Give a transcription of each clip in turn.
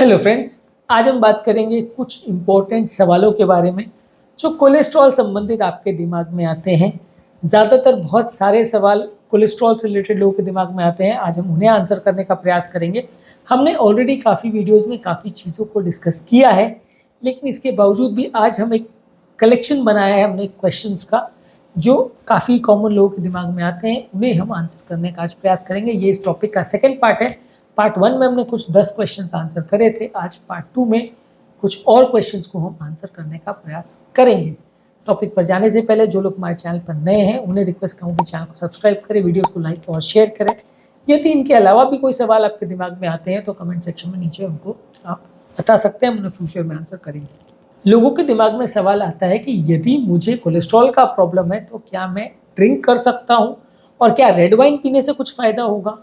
Hello friends, आज हम बात करेंगे कुछ इम्पोर्टेंट सवालों के बारे में जो कोलेस्ट्रॉल संबंधित आपके दिमाग में आते हैं। ज़्यादातर बहुत सारे सवाल कोलेस्ट्रॉल से रिलेटेड लोगों के दिमाग में आते हैं। आज हम उन्हें आंसर करने का प्रयास करेंगे। हमने ऑलरेडी काफ़ी वीडियोस में काफ़ी चीज़ों को डिस्कस किया है, लेकिन इसके बावजूद भी आज हम एक कलेक्शन बनाया है हमने क्वेश्चंस का जो काफ़ी कॉमन लोगों के दिमाग में आते हैं, उन्हें हम आंसर करने का आज प्रयास करेंगे। ये इस टॉपिक का सेकेंड पार्ट है। पार्ट 1 में हमने कुछ 10 क्वेश्चंस आंसर करे थे। आज पार्ट 2 में कुछ और क्वेश्चंस को हम आंसर करने का प्रयास करेंगे। टॉपिक पर जाने से पहले जो लोग हमारे चैनल पर नए हैं उन्हें रिक्वेस्ट करूँ कि चैनल को सब्सक्राइब करें, वीडियोस को लाइक और शेयर करें। यदि इनके अलावा भी कोई सवाल आपके दिमाग में आते हैं तो कमेंट सेक्शन में नीचे उनको आप बता सकते हैं, हम उन्हें फ्यूचर में आंसर करेंगे। लोगों के दिमाग में सवाल आता है कि यदि मुझे कोलेस्ट्रॉल का प्रॉब्लम है तो क्या मैं ड्रिंक कर सकता हूँ और क्या रेड वाइन पीने से कुछ फ़ायदा होगा।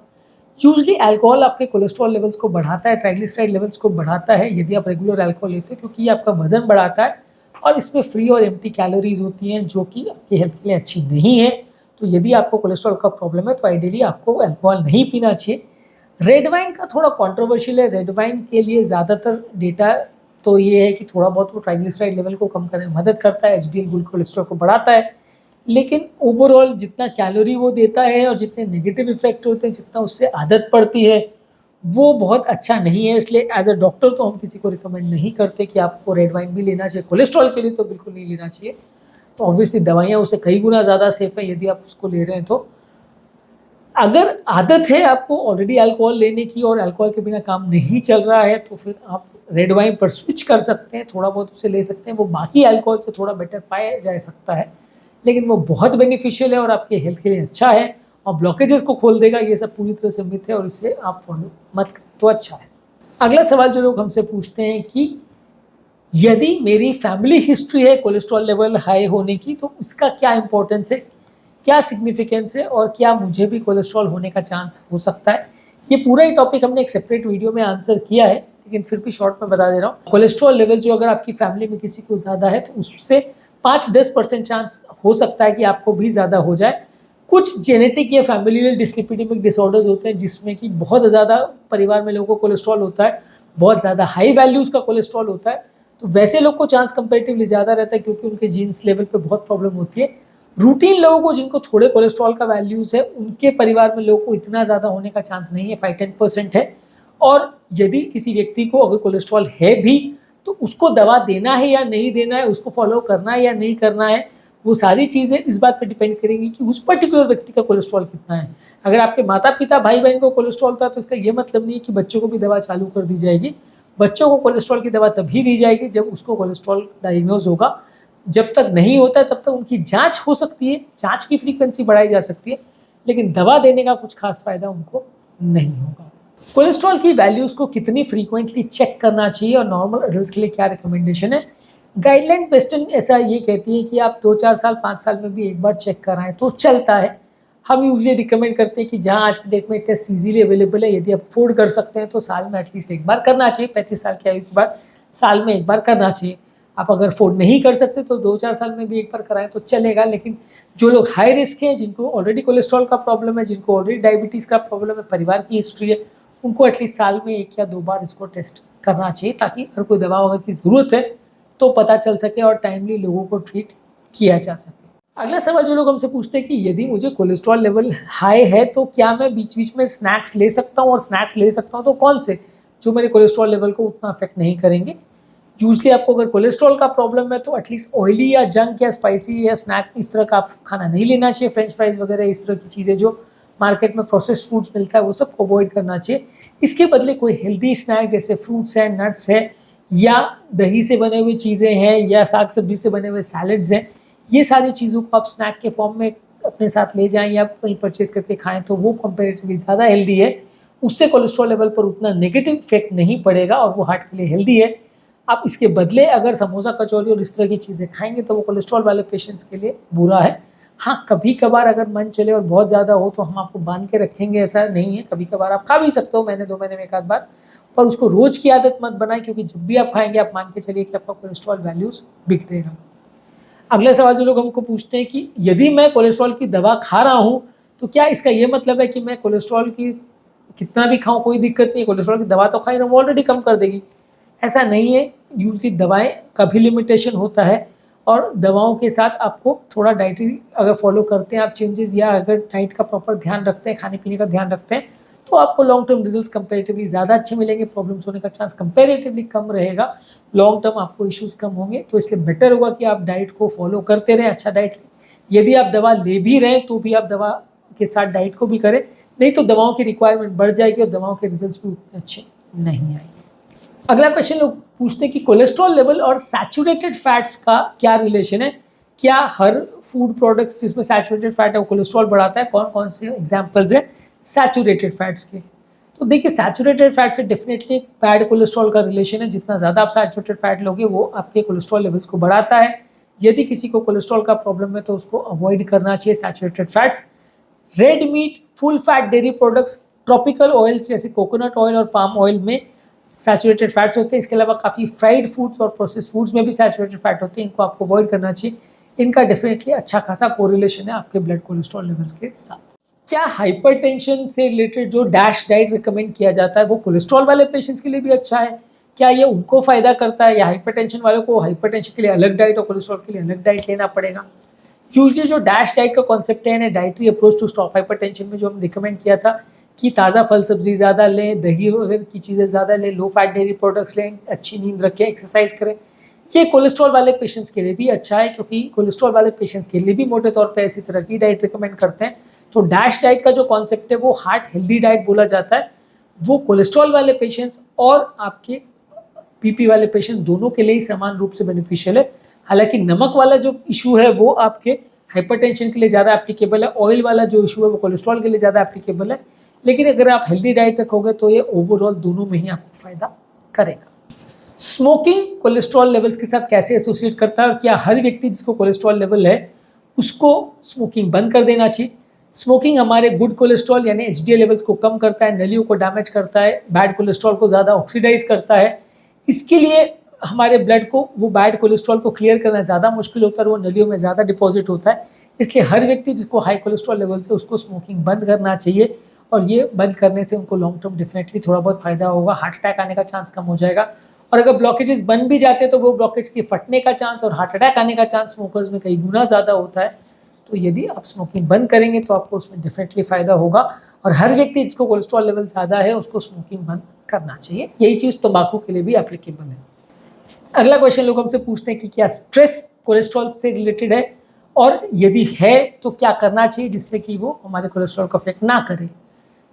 यूजली अल्कोहल आपके कोलेस्ट्रॉल लेवल्स को बढ़ाता है, ट्राइग्लिसराइड लेवल्स को बढ़ाता है यदि आप रेगुलर अल्कोहल लेते हो, क्योंकि ये आपका वजन बढ़ाता है और इसमें फ्री और एम्प्टी कैलोरीज होती हैं जो कि आपकी हेल्थ के लिए अच्छी नहीं है। तो यदि आपको कोलेस्ट्रॉल का प्रॉब्लम है तो आइडियली आपको अल्कोहल नहीं पीना चाहिए। रेड वाइन का थोड़ा कॉन्ट्रोवर्शियल है। रेड वाइन के लिए ज़्यादातर डेटा तो ये है कि थोड़ा बहुत वो ट्राइग्लिसराइड लेवल को कम करने में मदद करता है, एचडीएल गुड कोलेस्ट्रॉल को बढ़ाता है, लेकिन ओवरऑल जितना कैलोरी वो देता है और जितने नेगेटिव इफेक्ट होते हैं, जितना उससे आदत पड़ती है, वो बहुत अच्छा नहीं है। इसलिए एज अ डॉक्टर तो हम किसी को रिकमेंड नहीं करते कि आपको रेड वाइन भी लेना चाहिए। कोलेस्ट्रॉल के लिए तो बिल्कुल नहीं लेना चाहिए। तो ऑब्वियसली दवाइयाँ उससे कई गुना ज़्यादा सेफ है यदि आप उसको ले रहे हैं। तो अगर आदत है आपको ऑलरेडी अल्कोहल लेने की और अल्कोहल के बिना काम नहीं चल रहा है तो फिर आप रेड वाइन पर स्विच कर सकते हैं, थोड़ा बहुत उसे ले सकते हैं। वो बाकी अल्कोहल से थोड़ा बेटर पाया जा सकता है, लेकिन वो बहुत बेनिफिशियल है और आपके हेल्थ के लिए अच्छा है और ब्लॉकेजेस को खोल देगा। ये सब पूरी तरह से मिथ है और इसे आप फॉलो मत करें तो अच्छा है। अगला सवाल जो लोग हमसे पूछते हैं कि यदि मेरी फैमिली हिस्ट्री है कोलेस्ट्रॉल लेवल हाई होने की तो उसका क्या इंपॉर्टेंस है, क्या सिग्निफिकेंस है और क्या मुझे भी कोलेस्ट्रॉल होने का चांस हो सकता है। ये पूरा ही टॉपिक हमने एक सेपरेट वीडियो में आंसर किया है, लेकिन फिर भी शॉर्ट में बता दे रहा हूँ। कोलेस्ट्रॉल लेवल जो अगर आपकी फैमिली में किसी को ज़्यादा है तो उससे 5-10% चांस हो सकता है कि आपको भी ज़्यादा हो जाए। कुछ जेनेटिक या फैमिलियल डिस्लिपिडेमिक डिसऑर्डर्स होते हैं जिसमें कि बहुत ज़्यादा परिवार में लोगों को कोलेस्ट्रॉल होता है, बहुत ज़्यादा हाई वैल्यूज़ का कोलेस्ट्रॉल होता है, तो वैसे लोग को चांस कंपेरेटिवली ज़्यादा रहता है क्योंकि उनके जीन्स लेवल पे बहुत प्रॉब्लम होती है। रूटीन लोगों को जिनको थोड़े कोलेस्ट्रॉल का वैल्यूज़ है उनके परिवार में लोगों को इतना ज़्यादा होने का चांस नहीं है, 5-10% है। और यदि किसी व्यक्ति को अगर कोलेस्ट्रॉल है भी तो उसको दवा देना है या नहीं देना है, उसको फॉलो करना है या नहीं करना है, वो सारी चीज़ें इस बात पे डिपेंड करेंगी कि उस पर्टिकुलर व्यक्ति का कोलेस्ट्रॉल कितना है। अगर आपके माता पिता भाई बहन को कोलेस्ट्रॉल था तो इसका ये मतलब नहीं है कि बच्चों को भी दवा चालू कर दी जाएगी। बच्चों को कोलेस्ट्रॉल की दवा तभी दी जाएगी जब उसको कोलेस्ट्रॉल डायग्नोज होगा। जब तक नहीं होता है तब तक उनकी जांच हो सकती है, जांच की फ्रीक्वेंसी बढ़ाई जा सकती है, लेकिन दवा देने का कुछ खास फायदा उनको नहीं होगा। कोलेस्ट्रॉल की वैल्यूज़ को कितनी फ्रीक्वेंटली चेक करना चाहिए और नॉर्मल एडल्ट्स के लिए क्या रिकमेंडेशन है। गाइडलाइंस वेस्टर्न ऐसा ये कहती है कि आप 2-4 साल 5 साल में भी एक बार चेक कराएं तो चलता है। हम यूजली रिकमेंड करते हैं कि जहाँ आज की डेट में टेस्ट ईजीली अवेलेबल है, यदि आप अफोर्ड कर सकते हैं तो साल में एटलीस्ट एक बार करना चाहिए। 35 साल की आयु के बाद साल में एक बार करना चाहिए। आप अगर अफोर्ड नहीं कर सकते तो 2-4 साल में भी एक बार कराएं तो चलेगा, लेकिन जो लोग हाई रिस्क हैं, जिनको ऑलरेडी कोलेस्ट्रॉल का प्रॉब्लम है, जिनको ऑलरेडी डायबिटीज़ का प्रॉब्लम है, परिवार की हिस्ट्री है, उनको एटलीस्ट साल में 1 या 2 बार इसको टेस्ट करना चाहिए ताकि अगर कोई दवा वगैरह की ज़रूरत है तो पता चल सके और टाइमली लोगों को ट्रीट किया जा सके। अगला सवाल जो लोग हमसे पूछते हैं कि यदि मुझे कोलेस्ट्रॉल लेवल हाई है तो क्या मैं बीच बीच में स्नैक्स ले सकता हूँ, और स्नैक्स ले सकता हूँ तो कौन से, जो मेरे कोलेस्ट्रॉल लेवल को उतना अफेक्ट नहीं करेंगे। यूजली आपको अगर कोलेस्ट्रॉल का प्रॉब्लम है तो एटलीस्ट ऑयली या जंक या स्पाइसी या स्नैक इस तरह का आप खाना नहीं लेना चाहिए। फ्रेंच फ्राइज वगैरह इस तरह की चीज़ें जो मार्केट में प्रोसेस्ड फूड्स मिलता है वो सब अवॉइड करना चाहिए। इसके बदले कोई हेल्दी स्नैक जैसे फ्रूट्स हैं, नट्स है, या दही से बने हुए चीज़ें हैं, या साग सब्जी से बने हुए सैलड्स हैं, ये सारी चीज़ों को आप स्नैक के फॉर्म में अपने साथ ले जाएं या कहीं परचेज करके खाएं तो वो कंपेरेटिवली ज़्यादा हेल्दी है। उससे कोलेस्ट्रॉल लेवल पर उतना नेगेटिव इफेक्ट नहीं पड़ेगा और वो हार्ट के लिए हेल्दी है। आप इसके बदले अगर समोसा कचौरी और इस तरह की चीज़ें खाएंगे तो वो कोलेस्ट्रॉल वाले पेशेंट्स के लिए बुरा है। हाँ, कभी कभार अगर मन चले और बहुत ज़्यादा हो तो हम आपको बांध के रखेंगे, ऐसा नहीं है। कभी कभार आप खा भी सकते हो, महीने 2 महीने में एक आध बार, पर उसको रोज़ की आदत मत बनाएं क्योंकि जब भी आप खाएंगे आप मान के चलिए कि आपका कोलेस्ट्रॉल वैल्यूज़ बिगड़ेगा। अगला सवाल जो लोग हमको पूछते हैं कि यदि मैं कोलेस्ट्रॉल की दवा खा रहा हूँ तो क्या इसका ये मतलब है कि मैं कोलेस्ट्रॉल कितना भी खाओ कोई दिक्कत नहीं है, कोलेस्ट्रॉल की दवा तो खाई ना, वो ऑलरेडी कम कर देगी। ऐसा नहीं है, यूजली दवाएं का भी लिमिटेशन होता है, और दवाओं के साथ आपको थोड़ा डाइटरी अगर फॉलो करते हैं आप चेंजेस, या अगर डाइट का प्रॉपर ध्यान रखते हैं, खाने पीने का ध्यान रखते हैं, तो आपको लॉन्ग टर्म रिजल्ट्स कंपेरेटिवली ज़्यादा अच्छे मिलेंगे, प्रॉब्लम्स होने का चांस कंपेरेटिवली कम रहेगा, लॉन्ग टर्म आपको इश्यूज कम होंगे। तो इसलिए बेटर होगा कि आप डाइट को फॉलो करते रहें, अच्छा डाइट लें। यदि आप दवा ले भी रहे हैं तो भी आप दवा के साथ डाइट को भी करें, नहीं तो दवाओं की रिक्वायरमेंट बढ़ जाएगी और दवाओं के रिजल्ट्स भी उतने अच्छे नहीं आएंगे। अगला क्वेश्चन लोग पूछते हैं कि कोलेस्ट्रॉल लेवल और सैचुरेटेड फैट्स का क्या रिलेशन है, क्या हर फूड प्रोडक्ट्स जिसमें सैचुरेटेड फैट है वो कोलेस्ट्रॉल बढ़ाता है, कौन कौन से एग्जांपल्स हैं सैचुरेटेड फैट्स के। तो देखिए, सैचुरेटेड फैट से डेफिनेटली एक बैड कोलेस्ट्रॉल का रिलेशन है, जितना ज़्यादा आप सैचुरेटेड फैट लोगे वो आपके कोलेस्ट्रॉल लेवल्स को बढ़ाता है। यदि किसी को कोलेस्ट्रॉल का प्रॉब्लम है तो उसको अवॉइड करना चाहिए saturated fats. Red meat, full fat dairy products, tropical oils जैसे कोकोनट ऑयल और पाम ऑयल में सैचुरेटेड फैट्स होते हैं। इसके अलावा काफ़ी फ्राइड फूड्स और प्रोसेस्ड फूड्स में भी सैचुरेटेड फैट होते हैं, इनको आपको अवॉइड करना चाहिए। इनका डेफिनेटली अच्छा खासा कोरिलेशन है आपके ब्लड कोलेस्ट्रॉल लेवल्स के साथ। क्या हाइपरटेंशन से रिलेटेड जो डैश डाइट रिकमेंड किया जाता है वो कोलेस्ट्रॉल वाले पेशेंट्स के लिए भी अच्छा है? क्या ये उनको फ़ायदा करता है, या हाइपरटेंशन वालों को हाइपरटेंशन के लिए अलग डाइट और कोलेस्ट्रॉल के लिए अलग डाइट लेना पड़ेगा? यूजली जो डैश डाइट का कॉन्सेप्ट है, dietary approach to stop hypertension में जो हम रिकमेंड किया था कि ताज़ा फल सब्जी ज़्यादा लें, दही वगैरह की चीज़ें ज़्यादा लें, लो फैट डेयरी प्रोडक्ट्स लें, अच्छी नींद रखें, एक्सरसाइज करें, ये कोलेस्ट्रॉल वाले पेशेंट्स के लिए भी अच्छा है, क्योंकि कोलेस्ट्रॉल वाले पेशेंट्स के लिए भी मोटे तौर पे ऐसी तरह की डाइट रिकमेंड करते हैं। तो डैश डाइट का जो कॉन्सेप्ट है वो हार्ट हेल्दी डाइट बोला जाता है, वो कोलेस्ट्रॉल वाले पेशेंट्स और आपके पीपी वाले पेशेंट दोनों के लिए ही समान रूप से बेनिफिशियल है। हालांकि नमक वाला जो इशू है वो आपके हाइपरटेंशन के लिए ज़्यादा एप्लीकेबल है, ऑयल वाला जो इशू है वो कोलेस्ट्रॉल के लिए ज़्यादा एप्लीकेबल है, लेकिन अगर आप हेल्दी डाइट रखोगे तो ये ओवरऑल दोनों में ही आपको फ़ायदा करेगा। स्मोकिंग कोलेस्ट्रॉल लेवल्स के साथ कैसे एसोसिएट करता है, और क्या हर व्यक्ति जिसको कोलेस्ट्रॉल लेवल है उसको स्मोकिंग बंद कर देना चाहिए? स्मोकिंग हमारे गुड कोलेस्ट्रॉल यानी एचडीएल लेवल्स को कम करता है, नलियों को डैमेज करता है, बैड कोलेस्ट्रॉल को ज़्यादा ऑक्सीडाइज करता है। इसके लिए हमारे ब्लड को वो बैड कोलेस्ट्रॉल को क्लियर करना ज़्यादा मुश्किल होता है, वो नलियों में ज़्यादा डिपॉजिट होता है। इसलिए हर व्यक्ति जिसको हाई कोलेस्ट्रॉल लेवल से उसको स्मोकिंग बंद करना चाहिए, और ये बंद करने से उनको लॉन्ग टर्म डेफिनेटली थोड़ा बहुत फ़ायदा होगा, हार्ट अटैक आने का चांस कम हो जाएगा। और अगर ब्लॉकेजेस बन भी जाते हैं तो वो ब्लॉकेज के फटने का चांस और हार्ट अटैक आने का चांस स्मोकर्स में कई गुना ज़्यादा होता है। तो यदि आप स्मोकिंग बंद करेंगे तो आपको उसमें डेफिनेटली फ़ायदा होगा, और हर व्यक्ति जिसको कोलेस्ट्रॉल लेवल ज़्यादा है उसको स्मोकिंग बंद करना चाहिए। यही चीज़ तंबाकू के लिए भी एप्लीकेबल है। अगला क्वेश्चन लोग हमसे पूछते हैं कि क्या स्ट्रेस कोलेस्ट्रॉल से रिलेटेड है, और यदि है तो क्या करना चाहिए जिससे कि वो हमारे कोलेस्ट्रॉल को अफेक्ट ना करे।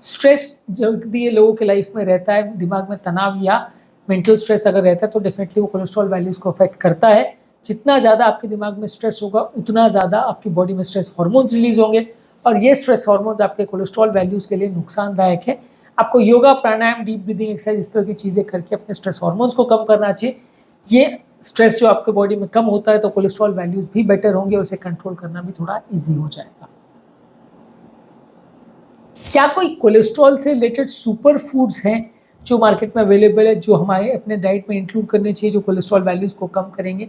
स्ट्रेस यदि लोगों के लाइफ में रहता है, दिमाग में तनाव या मेंटल स्ट्रेस अगर रहता है तो डेफिनेटली वो कोलेस्ट्रॉल वैल्यूज़ को अफेक्ट करता है। जितना ज़्यादा आपके दिमाग में स्ट्रेस होगा उतना ज़्यादा आपकी बॉडी में स्ट्रेस हार्मोन्स रिलीज होंगे, और ये स्ट्रेस हार्मोन्स आपके कोलेस्ट्रॉल वैल्यूज़ के लिए नुकसानदायक है। आपको योगा, प्राणायाम, डीप ब्रीदिंग एक्सरसाइज इस तरह की चीज़ें करके अपने स्ट्रेस हार्मोन्स को कम करना चाहिए। ये स्ट्रेस जो आपके बॉडी में कम होता है तो कोलेस्ट्रॉल वैल्यूज़ भी बेटर होंगे, और उसे कंट्रोल करना भी थोड़ा ईजी हो जाएगा। क्या कोई कोलेस्ट्रॉल से रिलेटेड सुपर फूड्स हैं जो मार्केट में अवेलेबल है, जो हमारे अपने डाइट में इंक्लूड करने चाहिए, जो कोलेस्ट्रॉल वैल्यूज़ को कम करेंगे?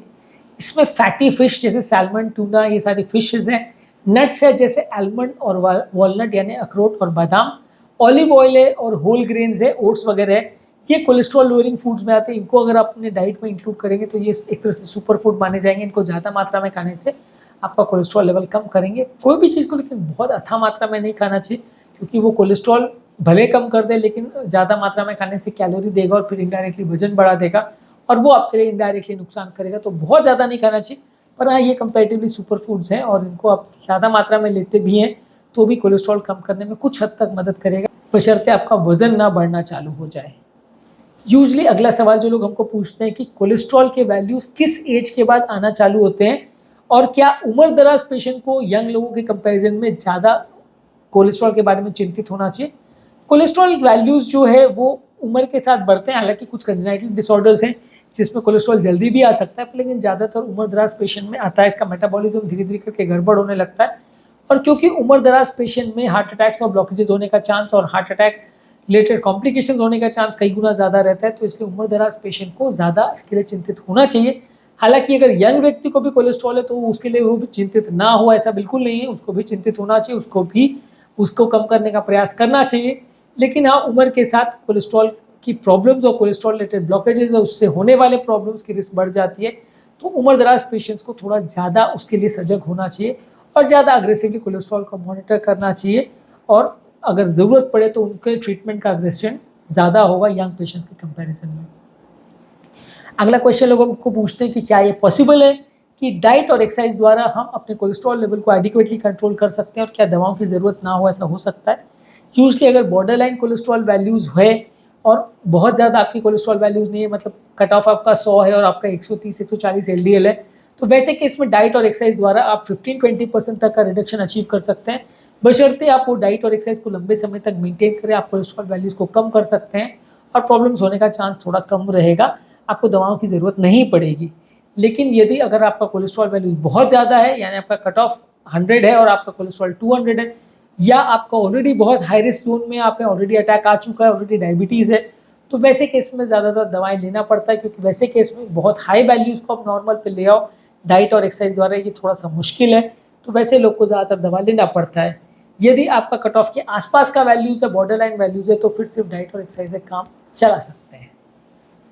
इसमें फैटी फिश जैसे सैल्मन, टूना, ये सारी फिशेज हैं। नट्स है जैसे आलमंड और वॉलनट यानी अखरोट और बादाम। ऑलिव ऑयल है और होल ग्रेन्स है, ओट्स वगैरह है। ये कोलेस्ट्रॉल लोअरिंग फूड्स में आते हैं। इनको अगर आप अपने डाइट में इंक्लूड करेंगे तो ये एक तरह से सुपर फूड माने जाएंगे। इनको ज़्यादा मात्रा में खाने से आपका कोलेस्ट्रॉल लेवल कम करेंगे। कोई भी चीज़ को लेकिन बहुत अथा मात्रा में नहीं खाना चाहिए, क्योंकि वो कोलेस्ट्रॉल भले कम कर दे लेकिन ज़्यादा मात्रा में खाने से कैलोरी देगा और फिर इनडायरेक्टली वजन बढ़ा देगा, और वो आपके लिए इनडायरेक्टली नुकसान करेगा। तो बहुत ज़्यादा नहीं खाना चाहिए, पर हाँ ये कंपैरेटिवली सुपर फूड्स हैं और इनको आप ज़्यादा मात्रा में लेते भी हैं तो भी कोलेस्ट्रॉल कम करने में कुछ हद तक मदद करेगा, बशर्ते आपका वजन ना बढ़ना चालू हो जाए। यूजली अगला सवाल जो लोग हमको पूछते हैं कि कोलेस्ट्रॉल के वैल्यूज़ किस एज के बाद आना चालू होते हैं, और क्या उम्र दराज पेशेंट को यंग लोगों के कंपैरिजन में ज़्यादा कोलेस्ट्रॉल के बारे में चिंतित होना चाहिए? कोलेस्ट्रॉल वैल्यूज़ जो है वो उम्र के साथ बढ़ते हैं। हालांकि कुछ कंजेनाइटल डिसऑर्डर्स हैं जिसमें कोलेस्ट्रॉल जल्दी भी आ सकता है, लेकिन ज़्यादातर उम्र दराज पेशेंट में आता है। इसका मेटाबॉलिज्म धीरे धीरे करके गड़बड़ होने लगता है, और क्योंकि उम्र दराज पेशेंट में हार्ट अटैक्स और ब्लॉकेजेस होने का चांस और हार्ट अटैक रिलेटेड कॉम्प्लिकेशंस होने का चांस कई गुना ज़्यादा रहता है, तो इसलिए उम्र दराज पेशेंट को ज़्यादा इसके लिए चिंतित होना चाहिए। हालांकि अगर यंग व्यक्ति को भी कोलेस्ट्रॉल है तो उसके लिए वो भी चिंतित ना हो ऐसा बिल्कुल नहीं है, उसको भी चिंतित होना चाहिए, उसको कम करने का प्रयास करना चाहिए। लेकिन हाँ, उम्र के साथ कोलेस्ट्रॉल की प्रॉब्लम्स और कोलेस्ट्रॉल रिलेटेड ब्लॉकेजेस और उससे होने वाले प्रॉब्लम्स की रिस्क बढ़ जाती है। तो उम्र दराज पेशेंट्स को थोड़ा ज़्यादा उसके लिए सजग होना चाहिए और ज़्यादा अग्रेसिवली कोलेस्ट्रॉल को मॉनिटर करना चाहिए, और अगर ज़रूरत पड़े तो उनके ट्रीटमेंट का अग्रेशन ज़्यादा होगा यंग पेशेंट्स के कंपैरिजन में। अगला क्वेश्चन लोगों को पूछते हैं कि क्या ये पॉसिबल है कि डाइट और एक्सरसाइज द्वारा हम अपने कोलेस्ट्रॉल लेवल को एडिक्वेटली कंट्रोल कर सकते हैं और क्या दवाओं की ज़रूरत ना हो, ऐसा हो सकता है? यूजली अगर बॉर्डर लाइन कोलेस्ट्रॉल वैल्यूज़ है और बहुत ज़्यादा आपकी कोलेस्ट्रॉल वैल्यूज़ नहीं है, मतलब कट ऑफ आपका 100 है और आपका 130-140 एलडीएल है, तो वैसे केस में डाइट और एक्सरसाइज द्वारा आप 15-20% तक का रिडक्शन अचीव कर सकते हैं, बशर्ते आप वो डाइट और एक्सरसाइज को लंबे समय तक मेंटेन करें। आप कोलेस्ट्रॉल वैल्यूज़ को कम कर सकते हैं और प्रॉब्लम्स होने का चांस थोड़ा कम रहेगा, आपको दवाओं की ज़रूरत नहीं पड़ेगी। लेकिन यदि अगर आपका कोलेस्ट्रॉल वैल्यूज़ बहुत ज़्यादा है, यानी आपका कट ऑफ 100 है और आपका कोलेस्ट्रॉल 200 है, या आपका ऑलरेडी बहुत हाई रिस्क जोन में, आप ऑलरेडी अटैक आ चुका है, ऑलरेडी डायबिटीज़ है, तो वैसे केस में ज़्यादातर दवाएं लेना पड़ता है, क्योंकि वैसे केस में बहुत हाई वैल्यूज़ को आप नॉर्मल पे ले आओ डाइट और एक्सरसाइज द्वारा, ये थोड़ा सा मुश्किल है, तो वैसे लोग को ज़्यादातर दवा लेना पड़ता है। यदि आपका कट ऑफ के आसपास का वैल्यूज़ है, बॉर्डर लाइन वैल्यूज़ है, तो फिर सिर्फ डाइट और एक्सरसाइज से काम चला सकते हैं।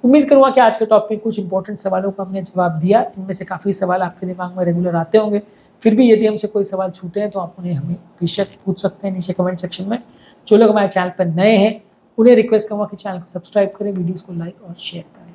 उम्मीद करूँगा कि आज के टॉपिक में कुछ इंपॉर्टेंट सवालों का हमने जवाब दिया। इनमें से काफ़ी सवाल आपके दिमाग में रेगुलर आते होंगे, फिर भी यदि हमसे कोई सवाल छूटे हैं तो आप उन्हें हमें बेशक पूछ सकते हैं नीचे कमेंट सेक्शन में। जो लोग हमारे चैनल पर नए हैं उन्हें रिक्वेस्ट करूँगा कि चैनल को सब्सक्राइब करें, वीडियोज़ को लाइक और शेयर करें।